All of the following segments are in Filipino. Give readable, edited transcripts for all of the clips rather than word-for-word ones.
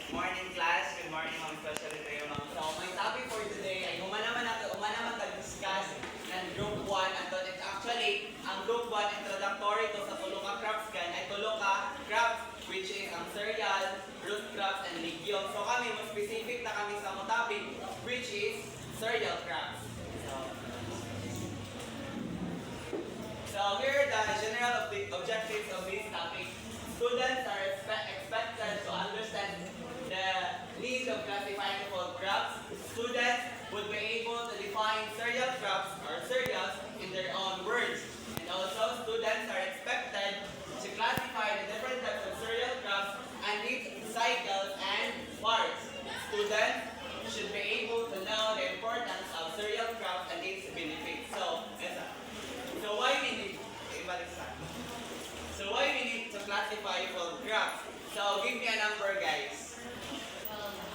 Morning class, good morning mga especially kayo mga. So, my topic for today ay umanaman tag-discuss ng Group 1 ato. It's actually, ang Group 1 introductory to sa tulo ka crops kan ay tulo ka crops which is ang cereal, root crops, and legumes. So kami, mas specific na kami sa mga topic which is cereal crops. So here are the general objectives of this topic. Students are expected to understand the needs of classifying crops. Students would be able to define cereal crops or cereals in their own words. And also, students are expected to classify the different types of cereal crops and its cycles and parts. Students should be able to know the importance of cereal crops and its benefits. So why we need So why we need to classify food crops? So give me a number, guys.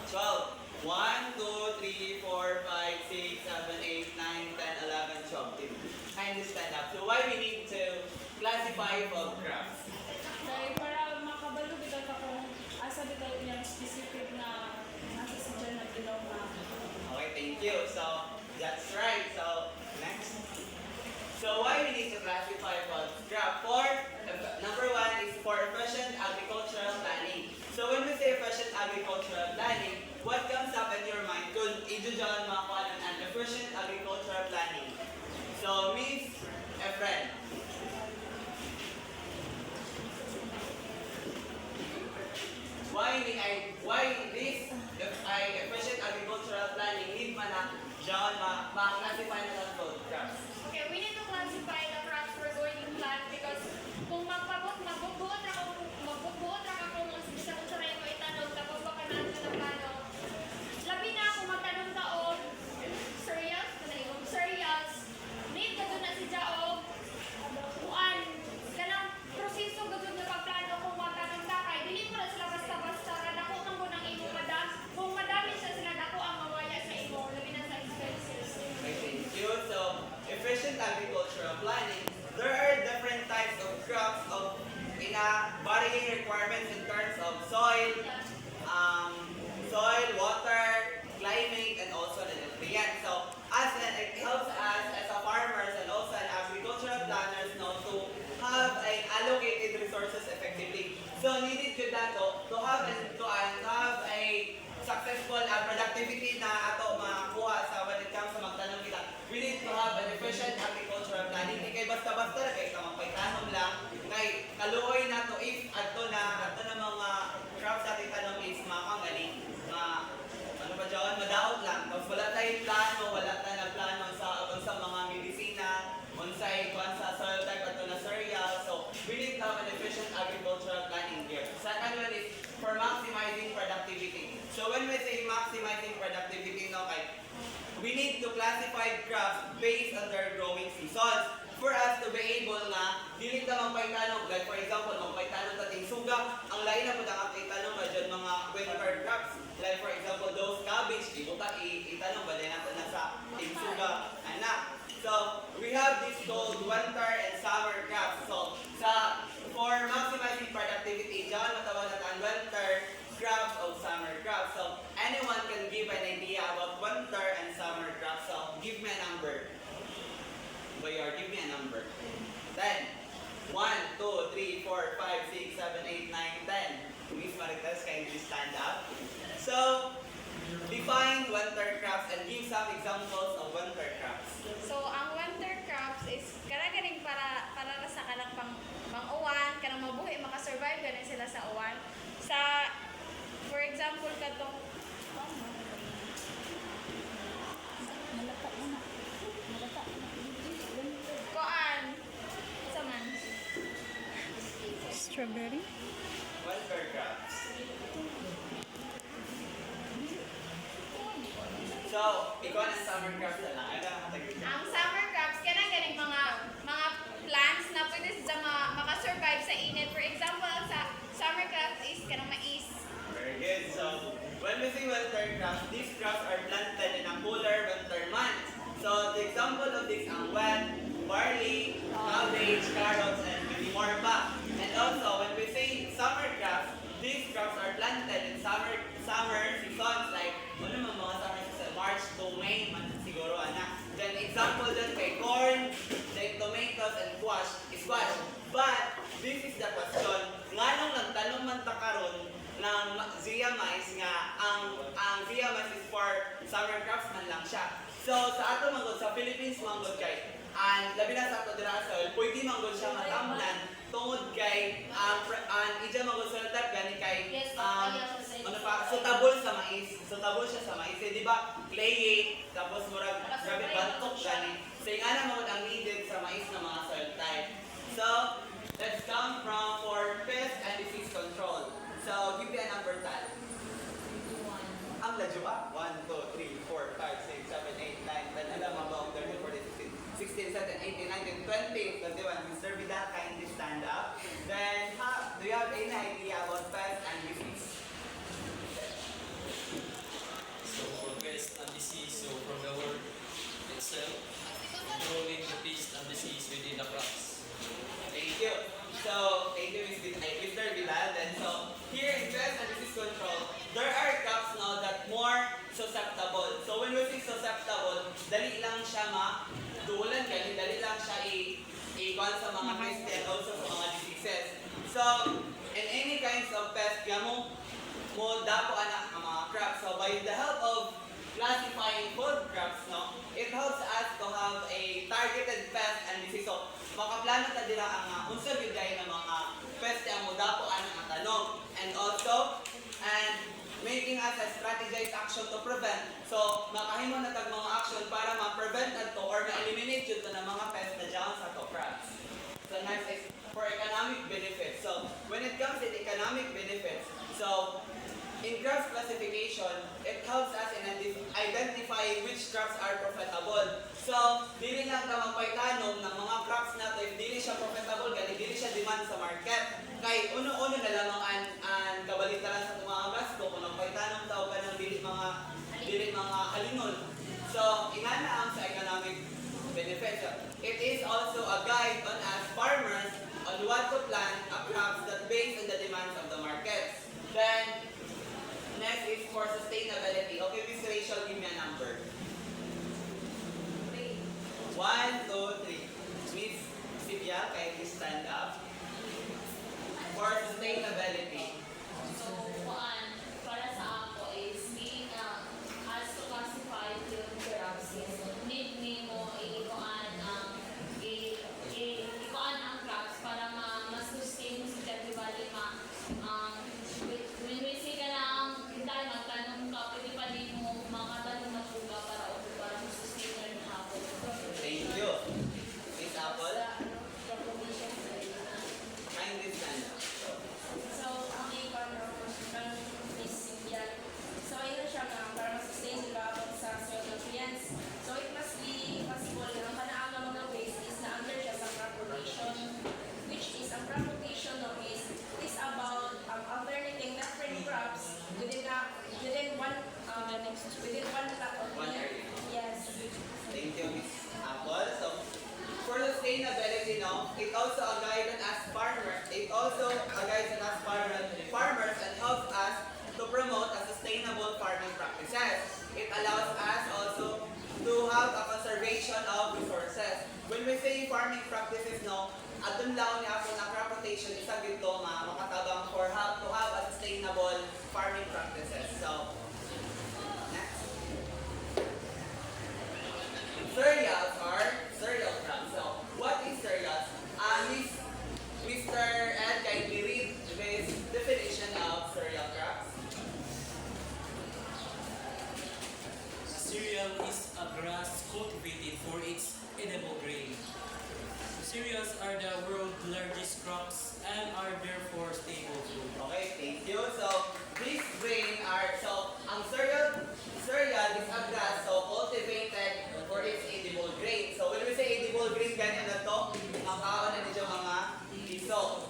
12. 1, 2, 3, 4, 5, 6, 7, 8, 9, 10, 11, 12. Kindly stand up. So why we need to classify food crops? Dahil para makabalo bitaw ka kung asa bitaw yung specific na nasa sa dyan na bilaw na. Okay, thank you. So that's right. So next. So why we need to classify food crop? Number 1 is for efficient agricultural planning. So when we say efficient agricultural planning, what comes up in your mind kung i-judge mga kuan ang efficient agricultural planning? So Miss Efren. Why this efficient agricultural planning need man na diyan ma-classify na ng food crops? Okay, we need to classify the crops we're going to plant because kung magbubuot ra ka kung bisa kung saray mo itanong tapos baka natin na plano. Labi na kung magtanong ka o cereals, need ka doon na si Jao, kuan, ganang proseso ka doon na pagplano kung magtanong ka kay, dili mo na sila basta-basta, dako man mo ng imo madam, kung madami siya sila dako ang mawaya sa imo, labi na sa expenses. Okay, thank you. So, efficient agricultural planning, there are different types of crops in a varying requirements in terms of soil, water, climate, and also the nutrients. So, it helps us as a farmers and also an agricultural planners know to have allocated resources effectively. So, needed to that to have a successful productivity na ato makuha sa when it comes sa magtanong kita. We need to have an efficient agricultural planning. Di kay basta-basta na kay magpaitanong lang. Kay kaluoy na to if ato na mga crops natin tanong is makangaling. Ano ba dyan? Madaot lang. Tapos wala tayong plano, wala tayong plano sa mga medisina, sa soil type ato na cereal. So, we need to have an efficient agricultural planning here. Second one is for maximizing productivity. So when we say maximizing productivity, we need to classify crops based on their growing seasons. For us to be able na, dili ta magpaitanong, like for example, magpaitanong ta ting suga, ang lain na po na itanong ba dyan mga winter crops. Like for example, those cabbage, di mo ta itanong ba din natin na sa ting suga, anak. So, we have this called winter and summer crops. So, for maximizing productivity, dyan matawag natin winter crops o summer crops. So, anyone can give an idea about winter and summer crops. So, give me a number. Bayar, give me a number. 10. 1, 2, 3, 4, 5, 6, 7, 8, 9, 10. Miss Maritas, can you stand up? So, define winter crops and give some examples of winter crops. So, ang winter crops is karaganing para sa kanang pang-uwan, kanang mabuhi, makasurvive ganin sila sa uwan. For example, katong koan, sa man. Strawberry? Winter crops. So, ikaw ang summer crops na lang. Ang summer crops, ganing mga plants na pwede sa makasurvive sa init. For example, sa summer crops is kanang mais. Very good. So, when we say winter crops, these crops are planted in a cooler winter months. So, the example of this ang wheat, barley, cabbage, carrots, and many more pa. And also, when we say summer crops, these crops are planted in summer squash. But, this is the question, nga nung nagtanong man ta karon ng Zia Mais nga ang Zia Mais is for summer crops man lang siya. So sa ato manggod sa Philippines manggod kay and labi na sa ato dira sa oil, pwede manggod siya matamnan tungod kay ang ija manggod sa latag gani kay Yes, ano pa sutabol sa mais. Sutabol siya sa mais. Eh, di ba? Clayey tapos murag grabe bantok gani. So yung ana manggod ang needed sa mais na mga soil type. So let's come from for pest and disease control. So, give me a number tal. Ang ladyo ba? 1, 2, 3, 4, 5, 6, 7, 8, 9, 10, 11, 12, 13, 14, 15, 16, 17, 18, 19, 20, 21. Mr. Vidal, kindly stand up. Then, do you have any idea about pest and disease? So for pest and disease, so from the word itself, controlling the pest and disease within the crops. Thank you. So, thank you, Mr. Vidal. Then, so, here in pest and disease control, there are crops now that more susceptible. So, when we say susceptible, dali lang siya ma-dulan kaya dali lang siya i-call sa mga pest and also sa mga diseases. So, in any kinds of pest, kaya mo dapo anak ang mga crops. So, by the help of classifying food crops, no, it helps us to have a targeted pest and disease. So, makaplano ta dira ang unsa gyud gay ng mga peste ang modapo ana ang tanom and also making us a strategized action to prevent. So makahimo na tag mga action para ma-prevent adto or ma-eliminate jud ng mga pest na diyan sa to crops. So next is for economic benefits. So when it comes to economic benefits, so in crops classification, it helps us in identifying which crops are profitable. So, dili lang ka magpaitanong ng mga crops na to, if dili siya profitable, gani dili siya demand sa market. Kay uno-uno na lamang ang kabalitaran sa mga gasto kung nagpaitanong tao ka ng dili mga halingon. So, ingana ang sa economic benefits. It is also a guide on us farmers on what to plant a crops that based on the demands of the market. Then, next is for sustainability. Okay, Miss Rachel, give me a number. 1, 2, 3. Miss Sylvia, kindly stand up. For sustainability. So, para sa ako is being as to classify yung crops is need mo ikuan ang crops para ma-sustain mo sa di ba when we say ka lang dahil magtanong ka pwede pa din mo makatanong na puga para ma-sustain na rin hapon. Thank you. Miss Apple, kindly stand up. So, ang ikaw ng Miss Cynthia. So, ito siya nga, para ma-sustain sila about sa soil nutrients. So, it must be possible na ang kanaang ng mga ways is na under siya sa crop rotation, which is, ang crop rotation no, is about alternating different crops within one plot of One land. area. Yes. Thank you, Miss Apple. So, for sustainability, no, it also a guide on us farmers. It also a guide on us farmers and helps us to promote a sustainable farming practices. It allows us also to have a conservation of resources. When we say farming practices, no, atong law ni ako na crop rotation isa gito nga makatabang for to have a sustainable farming practices. So, next. Cereals are cereal crops. So, what is cereals? Mr. Ed, kindly read this definition of cereal crops. Cereal is a grass cultivated for its edible grain. Cereals are the world's largest crops and are therefore staple food. Okay, thank you. So, these grain are, ang cereal is a grass, so cultivated for its edible grain. So, when we say edible grain, ganyan na to, ang kaon na nito mga liso.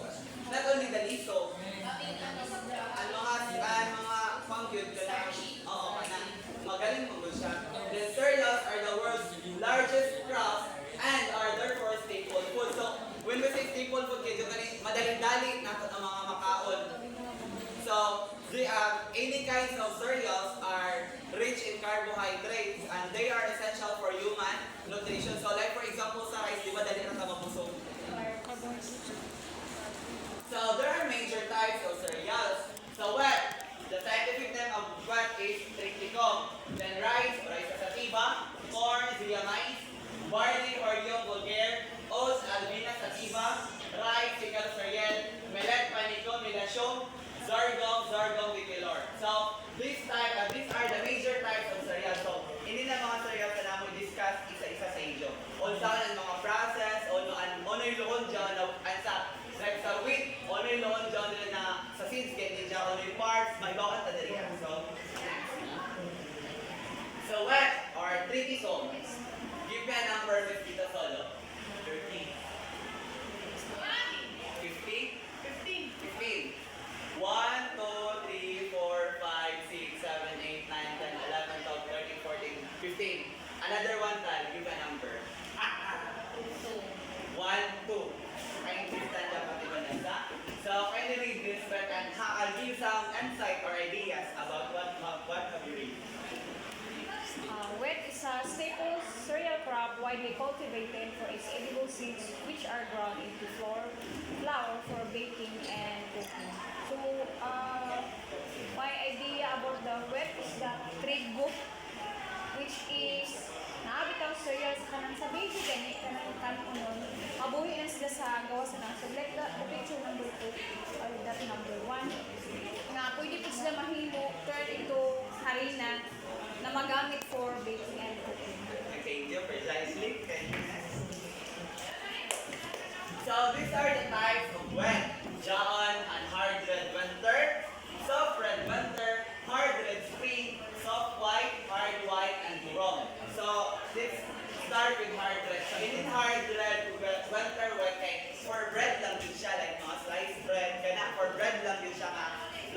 Not only the liso, ang mga fungus ka na, oo, ka na, magaling mo siya. The cereals are the world's largest crops and are therefore staple food. So, when we say staple food, kaya madaling-dali na ang mga makaon. So, any kinds of cereals are rich in carbohydrates and they are essential for human nutrition. So, like for example, sa rice, di ba dali na mabusog? So there are major types of cereals. So wheat, the scientific name of wheat is triticum. Then rice, rice sativa, corn, zea mais, barley or yung vulgar, oats, albina sativa, rice, sickle cereal, millet, panicum, milasium, sorghum bicolor. So these are the major types of cereals. So hindi na mga cereals na namin discuss isa-isa sa inyo. Also ang mga process, ano yung luhon dyan, sa like sa wheat, ano yung luhon dyan nila na sa seeds get din dyan, ano yung parts, may bawat na dali. So what are trichomes? Give me a number with Tita Solo. 13. 50? 15. 1, 2, 3, 4, 5, 6, 7, 8, 9, 10, 11, 12, 13, 14, 15. Another one time, give a number. 1, 2. Kindly stand up at the Vanessa. So kindly read this book and I'll give you some insight or ideas about what have you read. Wheat is a staple cereal crop widely cultivated for its edible seeds, which are ground into flour for baking and cooking. So, my idea about the wheat is the trigo, which is naabitaw cereal sa kanang sa baby gani kanang kanon. Mabuhi na sila sa gawa sa nasa. Like the picture number 2 or that number 1. Nga pwede po sila mahimo turn into harina na magamit for baking and cooking. Thank you precisely. So these are the types of wheat. John and hard red winter, soft red winter, hard red spring, soft white, hard white, and durum. So let's start with hard red. So in hard red winter wheat cake, for bread lang din siya, like mga sliced bread, kana for bread lang din siya nga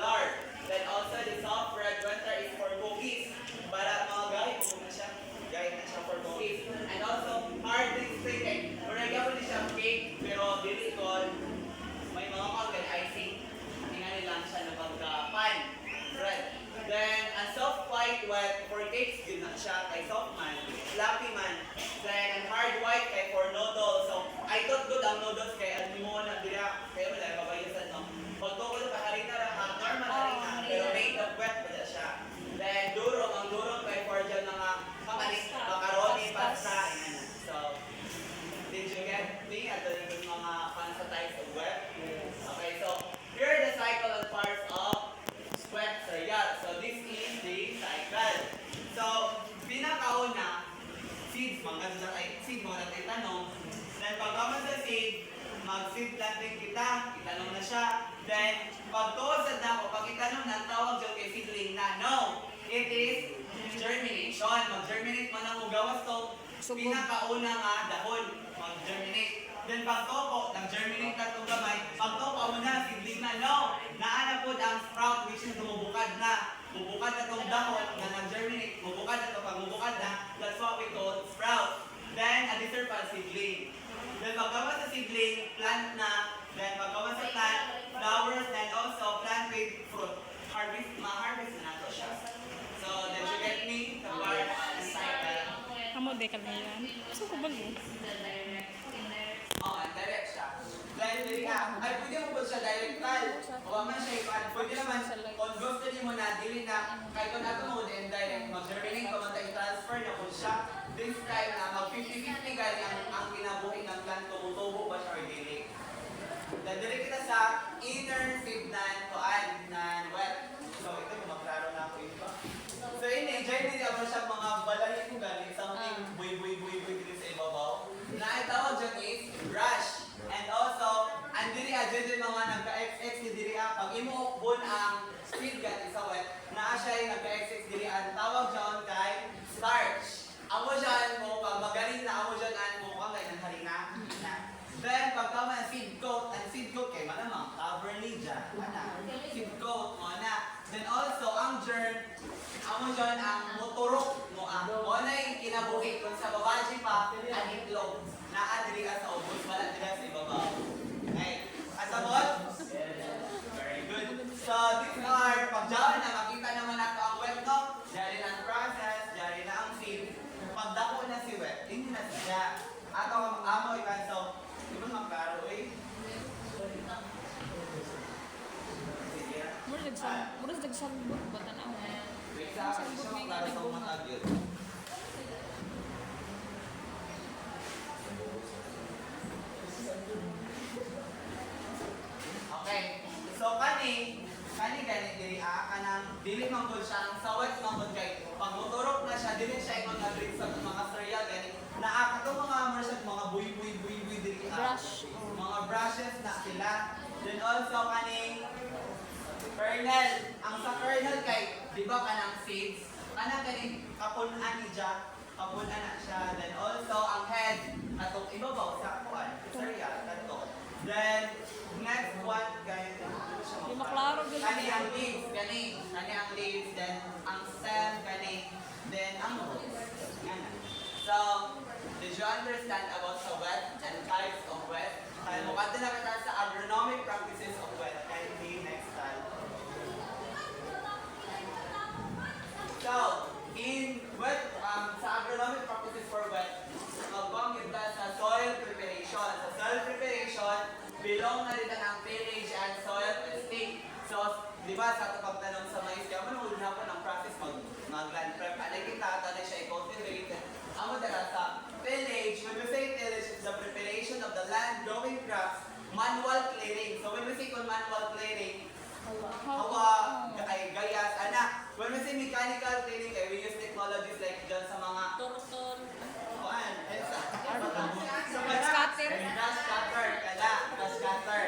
lard. Then also the soft red winter is for cookies. Para mga gahit na siya for cookies. And also hard red spring cake. Mura gawin din siya cake, pero dili ko may mga organ icing. Tingnan lang siya na pagka-pan bread. Then, ang soft white for cakes, yun na siya kay soft man, fluffy man. Then, ang hard white kay for noodles. So, I thought good ang noodles kay ano mo na dira, kaya wala, babayusan no. Pagtukol sa harina ra, normal harina, pero made of wet ba siya. Then, ang durong kay for dyan nga, macaroni, pasta, yan. So, did you get me at the mga fans sa types of wet? Okay, so here are the cycle and parts of wet cereal. So this is the cycle. So pinakauna, seeds mga natin tanong. Then pagkaman sa seed, mag-seed planting kita, itanong na siya. Then pagtuosad na ako, pag itanong na, tawag dyan kay seedling na. No, it is germination. Mag-germinate man ang ugawas to. Pinakauna nga dahon, mag-germinate. Then pagtoko, nag-germinate na itong gamay. Pagtoko mo na, seedling na. No, naana po ang sprout which is bubukad na. Bubukad na itong dahon na nag-germinate. Bubukad na ito, pag bubukad na, that's what we call sprout. Then, a deserve pa seedling. Then pagkawa sa seedling, plant na. Then pagkawa sa plant, flowers, and also plant with fruit. Ma-harvest na nato siya. So, did you get me? The part and cycle. Amo de ka yan. So ko balo. Oh, direct siya. Then, dili ka. Ay, pwede mo po siya directal. O man siya ipan. Pwede naman, kung gusto niyo mo na, dili na, kahit kung nato mo, then direct, mag-germinate ko, mag-transfer na po siya. This time na, mag-50-50 gani ang kinabuhi ng plant, tumutubo ba siya or dili. Then, dili kita sa inner seed na wet. So, ito, maklaro na ako ito. So, in-enjoy din ako siya mga balahin ko gani, something buy dito sa ibabaw. Na ang tawag dyan is brush. And also, andiri din mga nagka-XX ni diri pag imuokbon ang seed gani sa wet, naa siya yung nagka-XX diri ang tawag dyan kay starch. Amo dyan mo, pag magaling na amo dyan mo, kung kaya ng harina. Then, pagka ang seed coat kay manamang cover ni dyan. Seed coat mo na. Then also, ang germ, amo dyan ang motorok mo na yung kinabuhi kung sa babaji pa, ang itlog. Naadiri ka sa ubos, wala dira sa ibabaw. Okay. Asabot? Very good. So, these are, pag dyan na, makita naman nato ang wet, no? Dyan ang process, dyan na ang seed. Pag dako na si wet, hindi na siya. Ato ang amo ikan, so, di ba mga klaro, eh? Murag dagsalbot ba tanaw? Wait sa akin, siya maklaro sa mga tagyo. Okay. So kani gani diri kanang dili man gud siya ang sawat man gud kay pag motorok na siya dili siya imong nag-drink sa mga cereal gani naa kato mga amor mga buy diri Brush. mga brushes na sila. Then also kaning kernel. Ang sa kernel kay di ba kanang seeds kanang kani kapun-an ni siya kapun-an na siya. Then also ang head atong ibabaw sa kuan cereal kadto. Then next one guys Di maklaro gyud. kani ang leaves, kani ang leaves, then ang stem, kani, then ang roots. Yan. So, did you understand about the wet and types of wet? Kaya mo kada na kita sa agronomic practices of wet. Can be next time. So, in wet, sa agronomic practices for wet, magbang kita sa soil preparation. Sa soil preparation, belong na rin ang tillage and soil testing. So, di ba sa pagtanong sa mais, kaya man ulit na po ng process mag-land prep. Ano kita, na siya i-cultivate. Amo dara sa tillage, when we say tillage, it's the preparation of the land growing crops, manual clearing. So when we say kung manual clearing, hawa, ay gayas, anak. When we say mechanical clearing, we use technologies like dyan sa mga Turton. kuan, sa Grass cutter. grass cutter, grass cutter.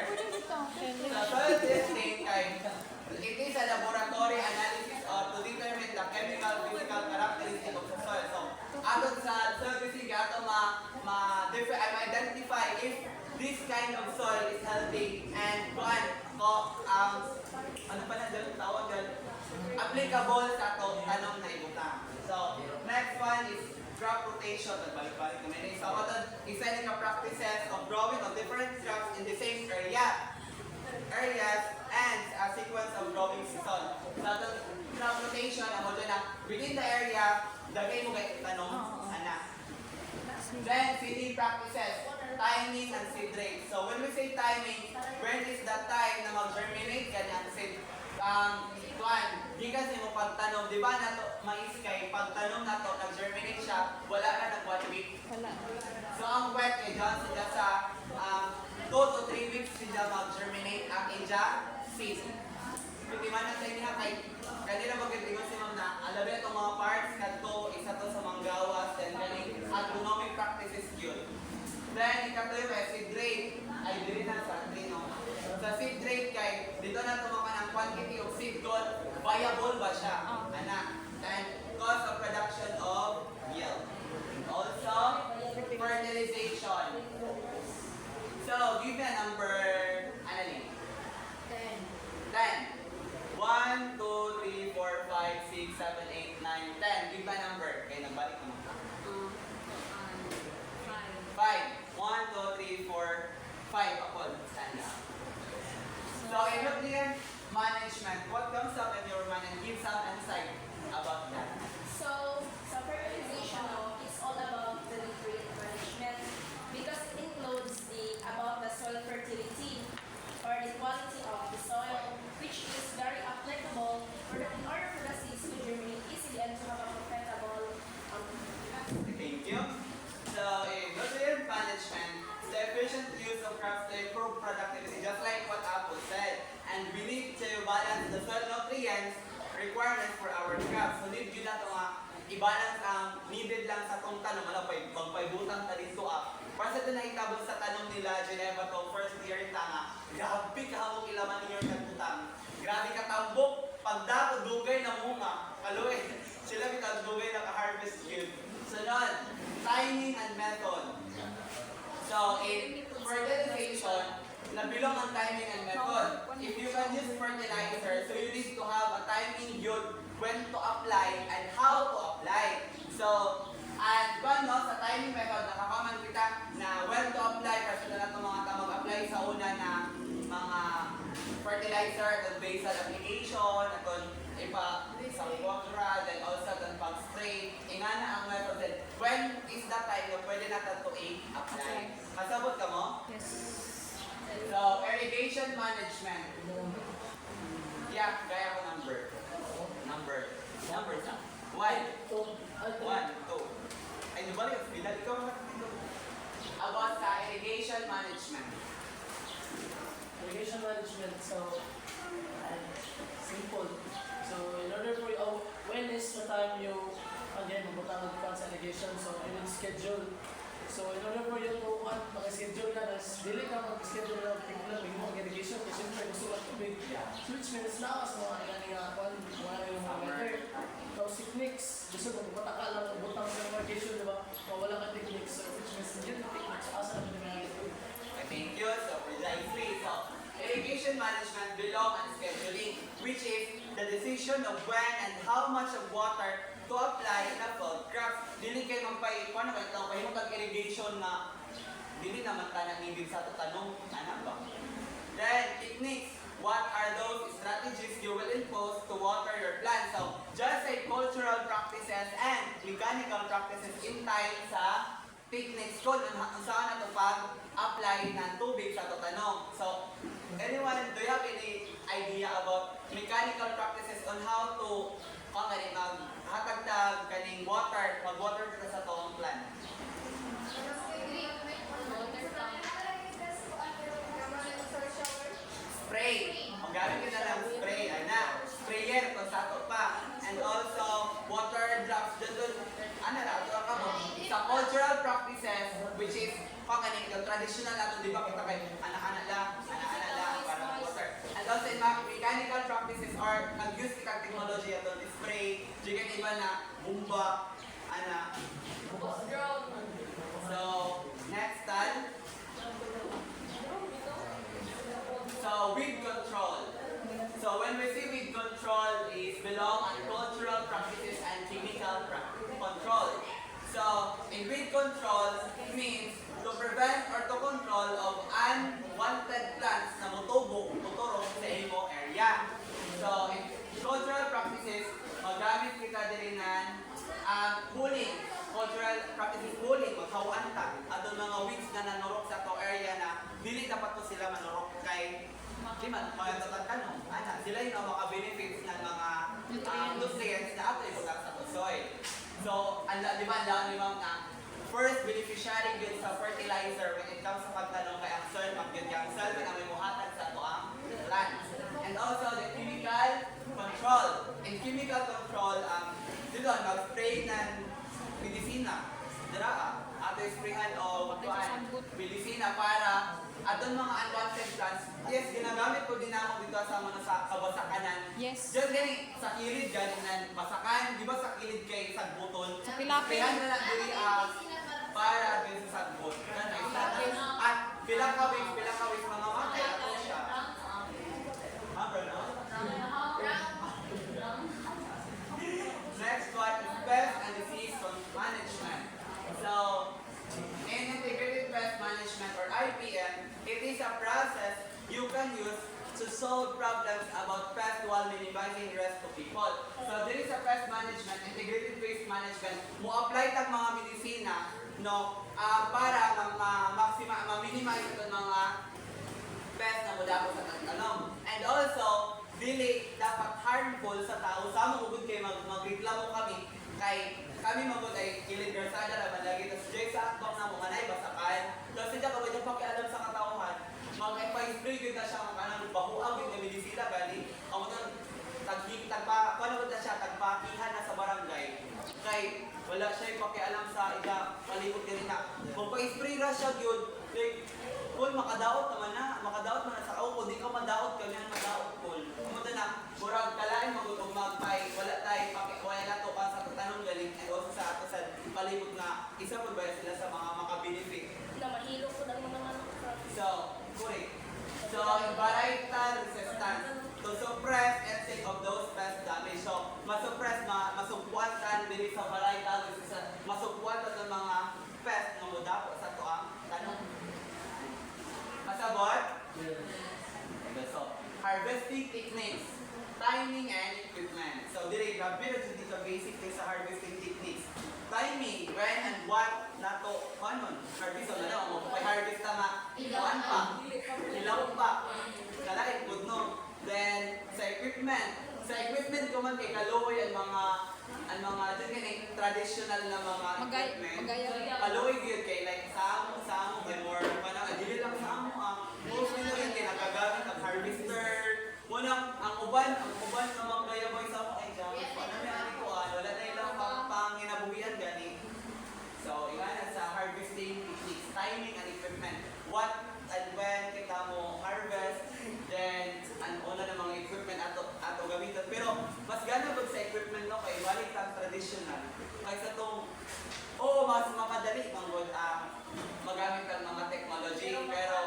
Sa soil testing kay it is a laboratory analysis to determine the chemical physical characteristic of the soil. So, ato sa soil testing ato ma-identify if this kind of soil is healthy and kuan ano pa na dyan tawag dyan applicable sa ato tanong na ibutang. So, next one is crop rotation. Nagbalik-balik kami na isa. What is any practices of growing of different crops in the same areas and a sequence of growing season. So, the crop rotation, ang na within the area, dagay mo kay tanong, anak. Then, feeding practices, timing and seed rate. So, when we say timing, when is the time na mag-germinate ganyan seed? Gikas mo pagtanom, di ba nato mais kay pagtanom nato nag-germinate siya, wala na nag 1 week. Wala. So ang wet kay dyan sila sa 2 to 3 weeks sila mag-germinate ang ija seed. Hindi man natin niya kay kanina magkatigon si ma'am na alabi itong mga parts kadto isa to sa manggawas then galing agronomic practices yun. Then ikatoy may seed rate ay dili na sa trino. Sa seed rate kay dito na tumakan ang quantity of seed kung viable ba siya, anak. And cost of production of yield. Also, fertilization. So, give me a number, Annalyn. 10. 1, 2, 3, 4, 5, 6, 7, 8, 9, 10. Give me a number. Okay, nagbalik naman. 5. 1, 2, 3, 4, 5. Apple. Stand up. So, in nutrient management, what comes up in your mind and give some insight about that? So, sa fertilization, it's all about the nutrient management because it includes about the soil fertility or the quality of the soil, which is very applicable in order for the seeds to germinate easily and to have a profitable Thank you. So, in nutrient management, the efficient use of crops to improve productivity, just like what Apple said. And we need to balance the soil nutrients requirements for our crops. So, need yun na ito i-balance ang needed lang sa itong tanong. Magpaibutang ta dito Para sa ito nahitabon sa tanong nila, Geneva to first year in tanga, grabe ka hamong ilaman ninyo kagutang. Grabe ka tambok, pagdako dugay na munga. Kaloy, sila bitang dugay na ka-harvest yield. Sunod, timing and method. So, in fertilization, nabilong ang timing and method. If you can use fertilizer, so you need to have a timing yun when to apply and how to apply. So, and paano sa timing method, nakakaman kita na when to apply, kasi na ito mga mag-apply sa una na mga fertilizer, at basal application, at ipa sa quadra, then also then pag-spray. Ingana ang method din. When is that time na pwede natin to apply? Kasabot ka mo? Yes. So, irrigation management. gaya ko number sa 1, 2. Ay, di ba rin? Bilang ikaw makatito. About sa irrigation management. Irrigation management, so simple. So in order for you, when is the time you again magbutangan ka sa irrigation? So I will schedule. So in order for you to maka-schedule ka, dili ka mag-schedule ng tingnan ng irrigation kasi siyempre gusto ka tubig. So which means lakas mga mga weather. So techniques, gusto mo butaka lang butang sa irrigation, di ba? Wala ka techniques. So which means yun techniques asa na mga ito. Thank you. So, precisely. So, irrigation management belong on scheduling, which is the decision of when and how much of water to apply in a field crops. Dili kayo paano kayo ito, kayo mag-irrigation na dili naman ka nang ibig sa tanong, ano ba? Then, techniques. What are those strategies you will impose to water your plants? So, just like cultural practices and mechanical practices in time sa techniques ko kung saan na ito pag-apply ng tubig sa tanong. So, anyone, do you have any idea about mechanical practices on how to maghatagtag kaning water, mag-water ka sa toong plant? Spray. Magamit ka na lang spray. Ana. Sprayer kung sato pa. And also, water drops. Doon, ano na, ito ka mo. Sa cultural practices, which is, yung traditional natin, di ba, kita kayo, anak-anak lang, para water. And also, in mechanical practices are, nag-use ka technology ito, spray, jigan iba na, bumba, ana. So, next time. So, weed control. So, when we say weed control is belong on cultural practices and chemical control. So, in weed control means to prevent or to control of unwanted plants na tuturong sa imo area. So, in cultural practices, magamit kita din ng pulling. Cultural practices pulling, maghawaan ta. Atong mga weeds na nanurok sa to area na dili dapat to sila manurok kay di man, mga tatanong, sila yung maka-benefits ng mga nutrients na ato ibutak sa soil. So, di ba, ang limang na first beneficiary yun sa fertilizer when it comes sa pagtanong kay ang soil, mag-yun ang soil, na may muhatag sa ito ang plants. And also, the chemical control. In chemical control, dito, mag-spray ng medisina. Dira, ato sprayan o medisina para aton mga unwanted plants. Yes, ginagamit ko din ako dito sa mga sa kabasakanan. Yes. Just gani sa kilid gani nan basakan, di ba sa kilid kay sagbutol? Sa pilapil. Kaya na lang diri para din sa sagbot. At pila ka weeks mga matay ato siya. Next one is pest and disease management. So, in integrated pest management or IPM, it is a process you can use to solve problems about pest while minimizing risk to people. So, there is a pest management, integrated pest management. Mo-apply tag mga medisina no, para ma-minimize itong mga pest na mula po sa tanong. And also, dili dapat harmful sa tao. Sama mo kay magreklamo kami kay kami magod ay kilid garsada ra bandagi tas jay sa akbang na mo manay basakan. Kasi siya kaway pakialam sa katawhan. Mag-spray gyud na siya kanang bahuang gyud nga medisina gani. Amo nang tagpa kuno gud na siya tagpakihan na sa barangay. Kay wala siya pakialam sa ida palibot diri na. Kung pa-spray ra siya gyud, kung makadaot naman na sa ako, kung di ka madaot ka niyan madaot kol. Kumunta na, murag kalain magutong magpay, wala tayo wala na to pa sa tatanong galing and also sa ato sa palibot na isa po ba sila sa mga makabenefit. Na mahilo ko ng mga manok. So, correct. So, varietal resistance to suppress and save of those pest damage. So, masuppress, masupwantan din sa varietal resistance, masupwantan ng mga pest na mudapo sa tuang tanong. Masabot? So, harvesting techniques, timing and equipment. So, dire grabe na dito basically sa harvesting techniques. Timing, when and what nato kanon. Harvest na daw mo kay harvest tama. Kuan pa. Ilaw pa. Kalain pud no. Then sa equipment human kay kaluoy ang mga dun kay traditional na mga equipment. Kaluoy gyud kay like sa amo kay more kanang dili lang sa amo mostly na yun kay nagagamit ang harvester. Muna ang uban na mga gayaboy sa amo ay jam. Ano na ani ko wala na ilang panginabuhian gani. So, ingana sa harvesting techniques, timing and equipment. What and when kita mo harvest, then ang una ng mga equipment ato gamiton. Pero mas gana ba sa equipment no kay balik ang traditional. Kaysa tong mas makadali manggod magamit ang mga technology pero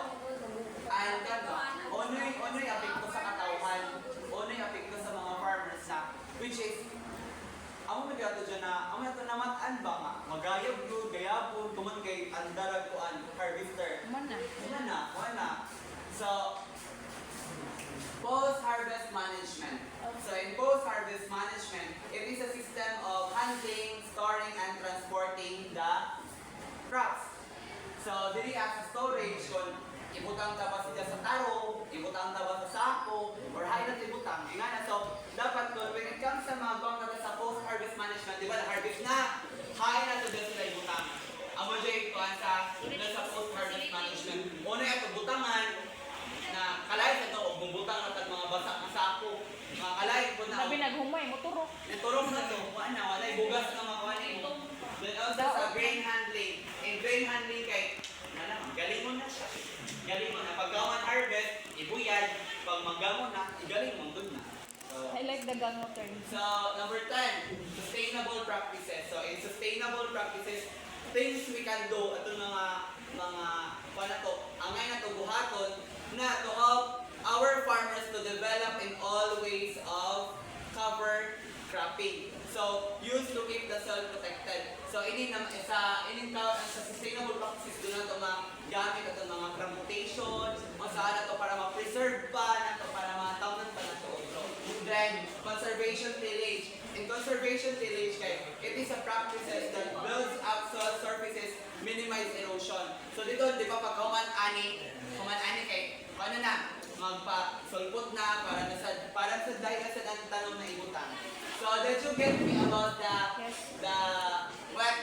ang kanto onoy apekto sa katawhan, onoy apekto sa mga farmers na which is amo na gato dyan na, amo nato namatan ba nga, magayab yun, gayapon, kuman kay andarag kuan, harvester. Wala. So, post-harvest management. So, in post-harvest management, it is a system of handling, storing, and transporting the crops. So, dili as storage, kung ibutang ta ba siya sa taro, ibutang ta ba sa sako, or hayat ibutang. Ingana, so, dapat kung when it comes sa mga bang sa post-harvest management, di ba, na-harvest na, hain na ito dyan sila ibutang. Amo dyan kuhan sa post-harvest management. Una yung butangan, na kalay sa ito, o bumutang na mga basak na sako, mga kalay po na. Sabi naghumay, moturok. Turong na to, wala yung bugas na makuha nito. Then also sa grain handling. In grain handling kay, galing mo na siya. Galing mo na. Pag gawan harvest, ibuyad. Pag maggamon na, igaling mo dun na. So, I like the gang term. so, number 10, sustainable practices. So, in sustainable practices, things we can do, ito paano to, angay na to buhaton, na to help our farmers to develop in all ways of cover cropping. So, used to keep the soil protected. So, sa sustainable practices, doon na ito mga gamit ito mga cramutation, masaan na ito para ma-preserve pa, na ito para matawnan pa na ito otro. Then, conservation tillage. In conservation tillage, it is a practices that builds up soil surfaces, minimize erosion. So, dito, di ba, pag human-ani kay, paano na? Magpa-sulpot na, para sa dahil sa tanong na ibutang. So, did you get me about the wet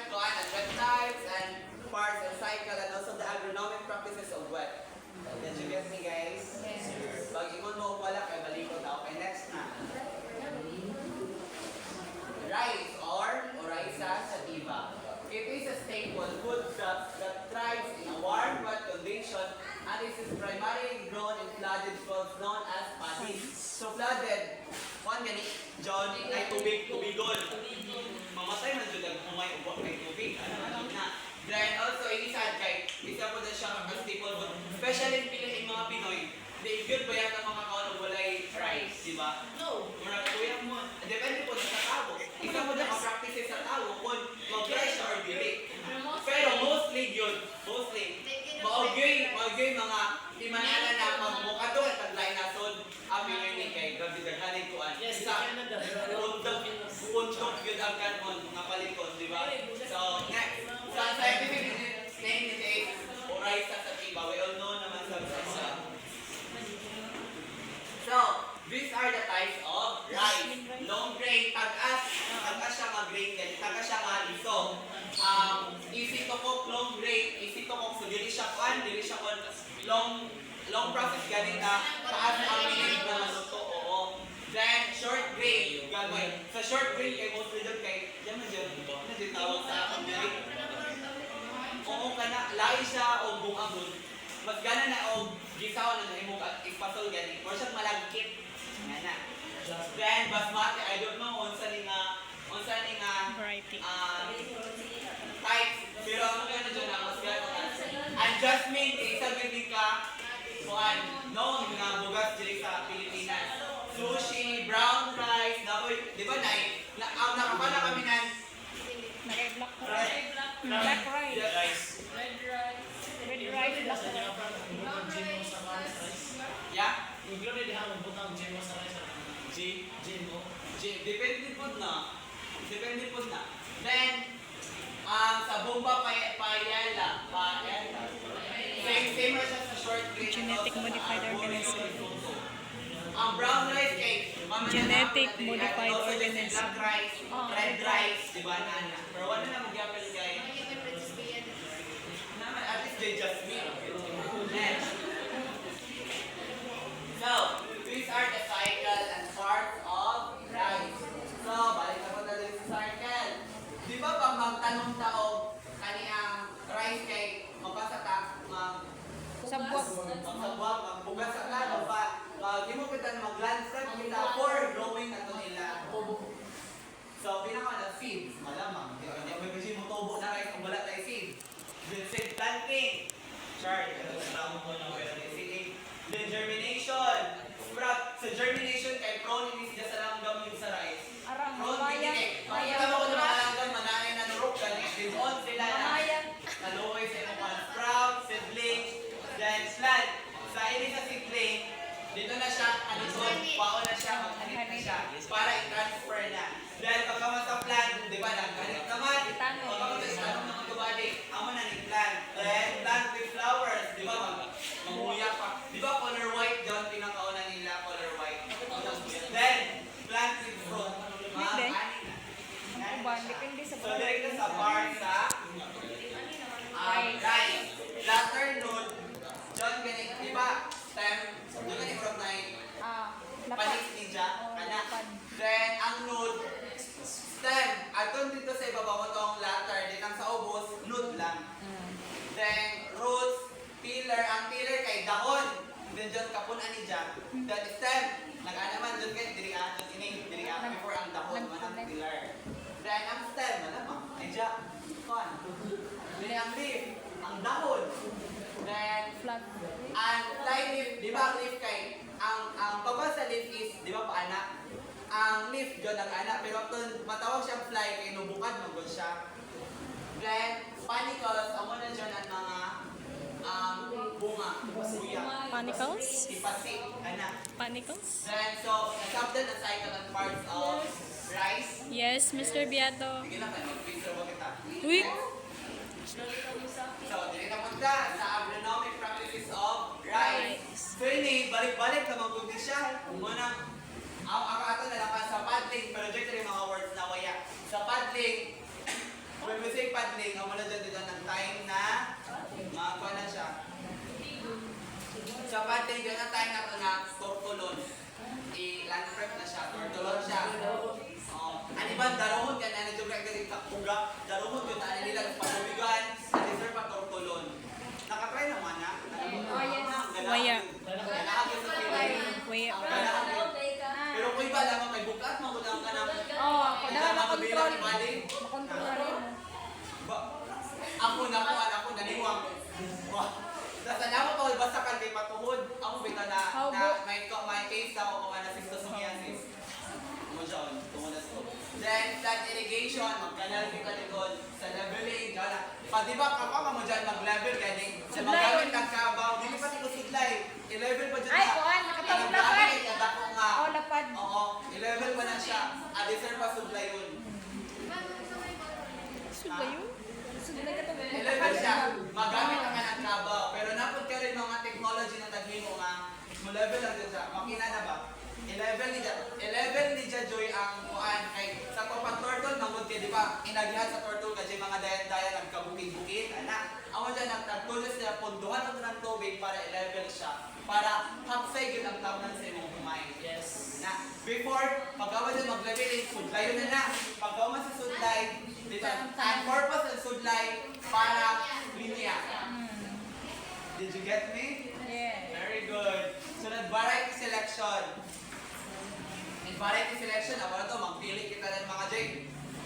types and parts and cycle and also the agronomic practices of wet? Did you get me, guys? Yes. Pag ingon mo wala, kay balikot ako. Okay, next na. Rice or Oryza sativa. It is a staple food crop that thrives in a warm wet condition and it is primarily grown in flooded fields known as paddies. So flooded, kung gani, John, ay tubigon. Mamatay man dyan ang umay ubok kay tubig. Ano na. Then also, isa po na siya ang staple food. Especially in mga Pinoy, they good ba yan ang mga kaon walay rice, di ba? No. Mura kuya mo. Depende po sa tao. Isa mo na practices sa tao kung mag-rice siya or dili. Pero mostly yun, maugay mga imanala na magmukado at paglain na son abi ni kay grabe daghanin kuan. Yes, Isa Canada. puntok yun ang kanon nga palikod, di ba? So next, sa scientific name it is Oryza sativa. We all know naman sa So, these are the types of rice. Long grain, tagas siya mag-grain din, tagas siya mag-iso. Easy to cook, long grain, easy to cook. So, dili siya kon, long process ganit na taas ang minute na maluto, oo. Then, short grain, gagawin. Sa short grain, kay mostly doon kay, yan tawag sa grain. Oo ka na, lai siya o bungabon. Mas gana na o gisaw na nahimog at ipasol gani. Or siya malagkit. Nga na. Then, basmati, I don't know, unsa ni nga Variety. types. Pero ang mga dyan na, mas gana na. And jasmine, isa din ka, kuhan, noon nga bugas diri sa Pilipinas. Sushi, brown rice, daboy, di ba ang nakapala kami nan, Black right? rice. Red rice. Red rice, black rice. Yeah? Included diha ang butang GMO sa rice. GMO. Depende po na. Then, sa bomba payala. Same siya sa short grain. Genetic modified organism. Ang brown rice cake, Genetic And modified also just organism. black rice, red rice, di ba na? Pero wala na magyapal guys. Naman, at least they just me. Next. So, these are the cycle and parts of rice. So, balik na po tayo sa cycle. Di ba pag magtanong tao kaniyang rice kay mapasata, Sabwag. magsabwag, magbugas sa klaro pa, di mo kita mag-land prep kita for growing na ito nila. So, pinaka na seeds, malamang. Di ba may kasi mo tubo na rice kung wala tayo seed. Then seed planting. Chart, tama mo na wala tayo seed. Then germination. Sprout. Sa germination kay prone ini siya sa langgam yung sa rice. Arang, Prone maya. ini. Makita mo kung mga langgam, mananay na nurok ka. Then on sila na. Maya. Naluoy sa ilang mga sprout, seedling, then plant. Sa ini sa seedling, dito na siya, anisod, pao na siya, maghanip na siya. Para i-transfer na. Dahil pagkaman sa plant, di ba, naghanip naman. Pagkaman sa itanong naman tubali, amo na ni plant. Then, plant with flowers, di ba, mamuya pa. Di ba, color white, doon pinakauna nila, color white. Then, plant with fruit. Mga Hindi. kanin. Uban, depende sa So, direct sa bar sa rice. Latter node, John ganit, di ba? Stem, yung ganit from na lapad. panis ninja, anak. Then, ang node, stem, aton dito sa ibabaw mo tong latter, din ang sa ubos, node lang. Then, roots, pillar, ang pillar kay dahon. Then, John kapunan ni John. Then, stem, nag-anaman, John ganit, diri before ang dahon, manang pillar. Then, ang stem, malamang, ay John, fun. Then, ang leaf, ang dahon. Then, Flat. ang fly leaf, di ba ang leaf kay, ang baba sa leaf is, di ba paanak? Ang leaf dyan ang anak, pero kung matawag siyang fly, kay nubukad mo siya. Then, panicles, amo na dyan ang mga bunga, buya. Panicles? Ipasi, anak. Panicles? Then, so, nasabdan ang cycle and parts of rice. Yes, Mr. Beato. Sige na kayo, mag-picture mo kita. Uy! So, dili na punta sa agronomic practices of rice. So, ini, balik-balik na magbuti siya. Muna, ang ato na lang sa paddling, pero dyan rin mga words na waya. Sa paddling, when we say paddling, ang muna dyan dito ng time na makakuha na siya. Sa paddling, dyan ang time na ito na tortulon. I-land prep na siya, tortulon siya. Ano ba, darumot yan, ano yung regular kapuga, darumot yun, ano nila, palubigan, ano sir pa tortulon. Nakatry naman na? Oh, yes. Waya. Ganahagin sa pilay. Waya. Pero kung iba lang, may bukat, magulang ka na. Oh, ako na makontrol. Ibaling. Makontrol na rin mo. Ako naniwang. Tapos alam mo pa, basta ka kay patuhod, ako bita na may case daw ako na schistosomiasis. Mo dyan, tumunas ko. Then, plant irrigation, magkanal kita likod sa leveling, gana. Pag di ba, kapag mo dyan mag-level, galing, sa magamit ang kabaw, hindi pa tiko sudlay, i-level pa dyan Ay, kuhan, nakatawag lapad. Dako nga. Oh, lapad. Oo, i-level pa na siya. Adisir pa sudlay yun. Sugla yun? Sugla ka to. I-level siya, magamit ang kanang kabaw. Pero napod ka rin mga technology na taghimo nga, mo level lang dyan siya. Makina na ba? I-level ni Joy ang kuan kay sa kapag turtle mangod kay di ba inagihan sa turtle kasi mga dayan-dayan nagkabukid-bukid ana amo dyan nagtulos niya punduhan ng tubig para i-level siya para hapsay gyud ang tawnan sa imong kumain. Yes. Na before pagkawa dyan mag-leveling sudlay yun na pagkawa sa sudlay dito ang purpose ng sudlay para linya. Did you get me? Yeah. Very good. Sunod, variety selection. In variety selection, ako na to, magpili kita ng mga J.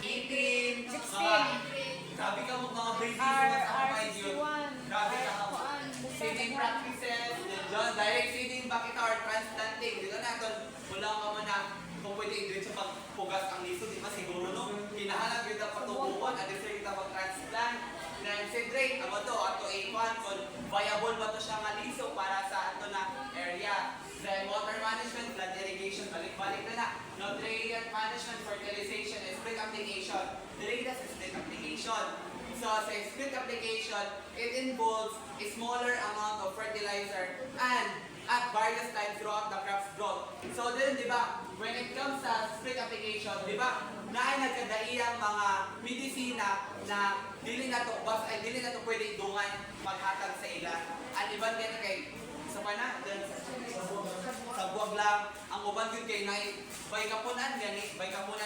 18, 16. Grabe ka mo mga briefings R, na sa mga yun. R61. Grabe ka mo. Seeding practices, then John, direct seeding, bakit or transplanting. Dito na ito, wala ka man na kung pwede i-direct sa pagpugas ang liso, di ba siguro no? Kinahanap yun ang patubuhan, at sir kita pag-transplant. Then seed rate, ako to, ato A1, kung viable ba to siya nga liso para sa ato na area. Then water management, flood irrigation, balik-balik na na. Nutrient management, fertilization, and split application. Direct sa split application. So sa split application, it involves a smaller amount of fertilizer and at various times throughout the crop's growth. So then, di ba, when it comes sa split application, di ba, naay nagkadaiyang mga medisina na dili na to pwede idungan paghatag sa ila. Ang iban gani kay sa pana sa buwag lang, ang uban gyud kay nay bay kapunan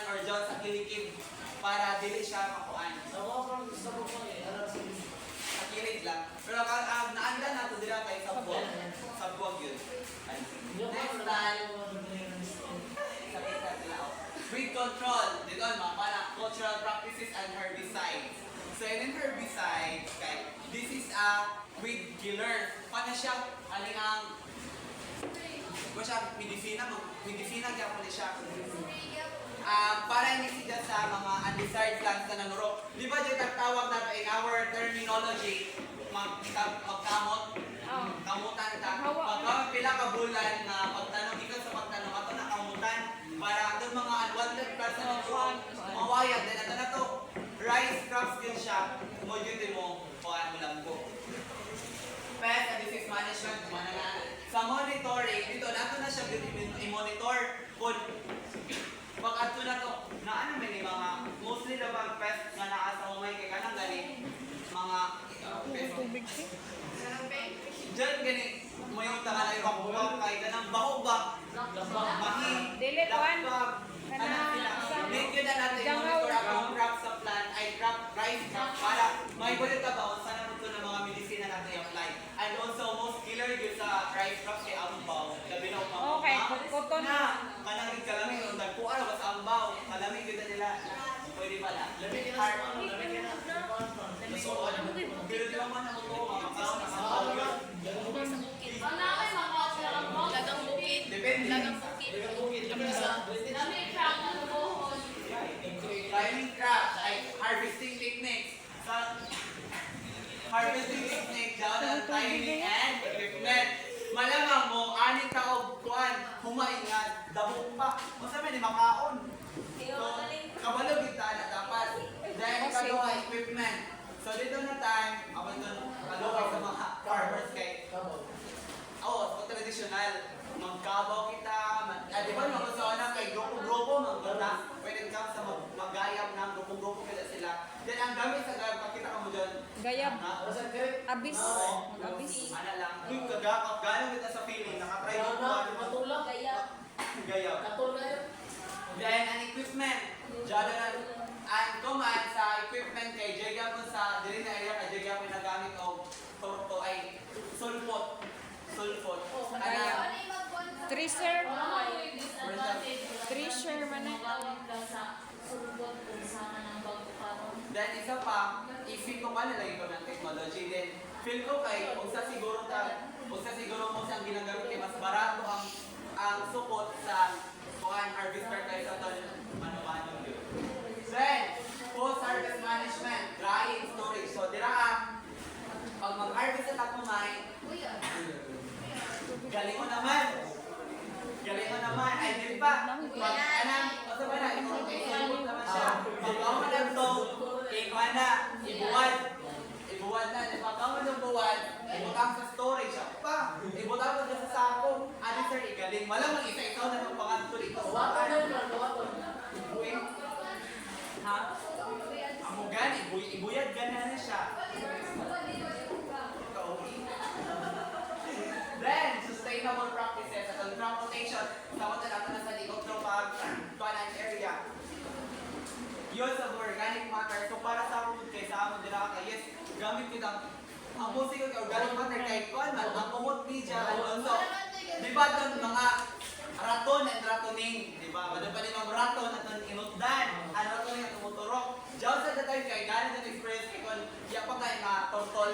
or dyan sa kilikid para dili siya makuan. Sa mga parang gusto ko po eh, ano sa Sa kilid lang. Pero ang naanda nato dira kay sa buwag yun. Next time, weed control, dito mga para cultural practices and herbicides. So in herbicides, okay, this is a weed killer. Paano siya? Aling ang medisina gyapon ni siya. Para hindi siya sa mga undesired plants na nanuro. Di ba dito tawag nato in our terminology, magkamot? Kamutan ta. Pagka pila ka bulan na pagtanong ikan sa pagtanong ato na kamutan para atong mga unwanted plants na nanuro mawayag din ato na to. Rice crops din siya. Mo yun mo kuan mo lang ko. Pest and disease management kumana na. Sa monitoring, dito nato na siya i-monitor kung pag ato na to, na ano may mga mostly na bang pest nga naa sa humay kay kanang gani mga pest. Diyan gani mo yung tangalay bakubak kay kanang bahubak, mahi, Dili, kuan. lakbag, kanang sila. Medyo na natin monitor ang crop sa plant, ay crop, rice crop, para may bulit ka ba kung saan naman ito ng mga medisina natin i-apply. And also, most killer yun sa rice crop kay ambaw. Labi na umang Okay, cotton. na, kanang kalamig, kung nagpuan ba sa ambaw, kalamig yun na nila. Pwede pala. Lamig na Heart. sa lamig na. Pero di naman ako ito, mga kaon na ambaw yun. Ang namin mga Lagang bukid. Depende. Lagang bukid. Kami crowd ng buhon. Climbing crops, ay harvesting techniques. Sa harvesting technique, daw na timing and equipment. Malamang mo, aning taog kuan, humaingan, dabog pa. Masabi ni makaon. So, kabalo kita na dapat. Dahil kagawa equipment. So, dito na time, ako doon, kagawa sa mga farmers kay Oo, so traditional. Magkabaw kita, di ba mga sa na kay grupo-grupo, magkita, pwede ka sa mag-gayap ng grupo-grupo kita sila. Then ang gamit sa gayap, pakita ka mo dyan. Gayab. Abis. Oo. Mag-abis. Ano lang, yung kagakap, gano'n kita sa feeling, nakatry mo Ano, patulak. gayap. Katulak yun. Then ang equipment, dyan na, ang command sa equipment kay Jaya mo sa dili na area kay Jaya mo nagamit o torto ay sulfot. Sulfot. Ana, Tracer. Disadvantage. Tracer man na. Magamit ka sa sulbot kung saan ng pagkakaroon. then isa pa, i-feel ko pa nalagay ko ng technology. Then, feel ko kay, kung sa siguro mo siyang ginagamit kay mas barato ang support sa kuhan harvester kaysa sa mano-mano yun. Then, post-harvest management, drying, storage. So, dira pag mag-harvest at ako galing mo naman. Ay, di ba? Pag anang, basta ba na, isulot naman siya. Pag ako man to, ikaw na, ibuwad na. Pag ako man buwad, ibutang sa storage. Ako pa, ibutang ko sa sako. Ano sir, igaling. Malamang isa-ikaw na magpanganto dito. Kawaton na yun, kawaton. Ha? Amugan, ibuyad gana na siya. Then, sustainable practices at ang crop rotation. Tawag na natin na sa likod ng pag-balance area. Use of organic matter. So, para sa food kay sa amon, dila ka, yes, gamit kita. Ang musik ko kay organic matter kay Kuan man, ang kumot media, also. Di ba doon mga raton and ratoning, di ba? Wala pa rin mga raton at ang inutdan, ang raton yung tumuturok. Diyan sa datay kay galing ng experience kay Kuan, iya pa kay na tortol,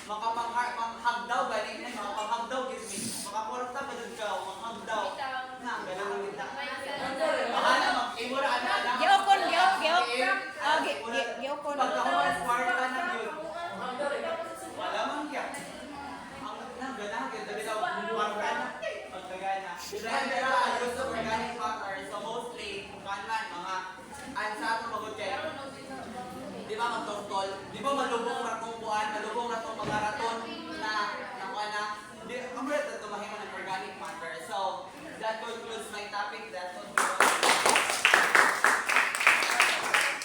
makapanghagdaw galing na, makapanghagdaw gives me. Makaporta ba doon ka, manghagdaw. Na, ganang kita. Bahala mag-imura, ana. Giokon. Pagkakuan, kwarta na yun. Wala man kya. Ang nagana, kaya dali daw, kwarta na. Pagkagana. Dahil dara, use of organic matter, so mostly, kanan, mga ansa ito magod kayo. Di ba magtortol? Di ba malubong ratong buwan, malubong ratong mga